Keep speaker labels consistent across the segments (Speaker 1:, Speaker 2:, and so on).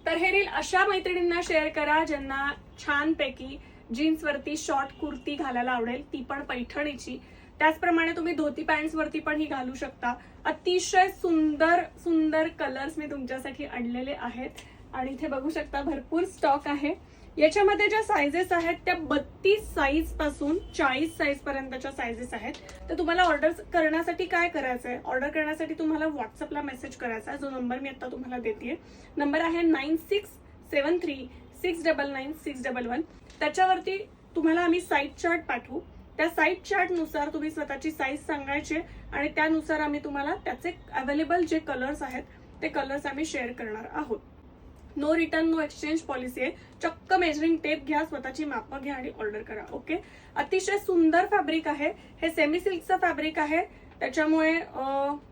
Speaker 1: तर हे रील अशा मैत्रिणींना शेअर करा ज्यांना छानपैकी जीन्स वरती शॉर्ट कुर्ती घालायला आवडेल, ती पण पैठणीची. त्याचप्रमाणे तुम्ही धोती पॅन्ट्स वरती पण ही घालू शकता. अतिशय सुंदर सुंदर कलर्स मी तुमच्यासाठी आणलेले आहेत आणि इथे बघू शकता भरपूर स्टॉक आहे. याच्यामध्ये ज्या साइजेस आहेत त्या 32 साइज पासून 40 साइज पर्यंतच्या साइजेस आहेत. तर तुम्हाला ऑर्डर करण्यासाठी काय करायचंय, ऑर्डर करण्यासाठी तुम्हाला व्हॉट्सअपला मेसेज करायचा आहे. जो नंबर मी आता तुम्हाला देतेय, नंबर आहे 9673699611. त्याच्यावरती तुम्हाला आम्ही साइज चार्ट पाठवू. त्या साइज चार्ट नुसार तुम्ही स्वतःची साइज सांगायची आणि त्यानुसार आम्ही तुम्हाला त्याचे अवेलेबल जे कलर्स आहेत ते कलर्स आम्ही शेअर करणार आहोत. No return no exchange policy आहे. चक्क मेजरिंग टेप घ्या, स्वतःची मापं घ्या आणि ऑर्डर करा. ओके. अतिशय सुंदर फॅब्रिक आहे हे. सेमी सिल्कचं फॅब्रिक आहे, त्याच्यामुळे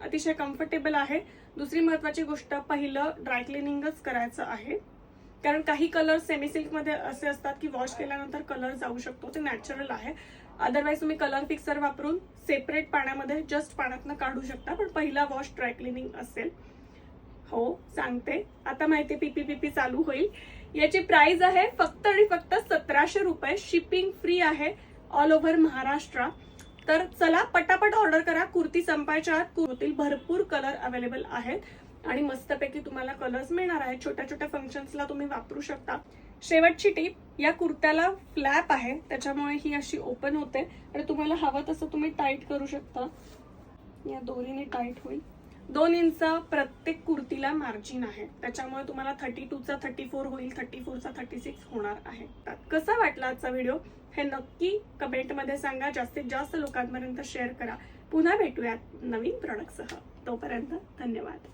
Speaker 1: अतिशय कम्फर्टेबल आहे. दुसरी महत्वाची गोष्ट, पहिलं ड्राय क्लिनिंगच करायचं आहे, कारण काही कलर सेमी सिल्क मध्ये असे असतात की वॉश केल्यानंतर कलर जाऊ शकतो, ते नॅचरल आहे. अदरवाईज तुम्ही कलर फिक्सर वापरून सेपरेट पाण्यामध्ये जस्ट पाण्यातनं काढू शकता, पण पहिला वॉश ड्राय क्लिनिंग असेल. हो सांगते, आता माहिती पीपी चालू होईल. याची प्राइस आहे फक्त आणि फक्त 1700 रुपये. शिपिंग फ्री आहे ऑल ओव्हर महाराष्ट्र. तर चला पटापट ऑर्डर करा, कुर्ती संपायच्या आत. कुर्तीतील भरपूर कलर अवेलेबल आहेत आणि मस्तपैकी तुम्हाला कलर्स मिळणार आहेत. छोट्या छोट्या फंक्शन्सला तुम्ही वापरू शकता. शेवटची टिप, या कुर्त्याला फ्लॅप आहे, त्याच्यामुळे ही अशी ओपन होते आणि तुम्हाला हवं तसं तुम्ही टाईट करू शकता. या दोरीने टाईट होईल. 2 इंच प्रत्येक कुर्तीला मार्जिन आहे, त्याच्यामुळे तुम्हाला 32चा 34 होईल, 34चा 36 होणार आहे. कसा वाटला आजचा व्हिडिओ हे नक्की कमेंटमध्ये सांगा. जास्तीत जास्त लोकांपर्यंत शेअर करा. पुन्हा भेटूयात नवीन प्रोडक्टसह. तोपर्यंत धन्यवाद.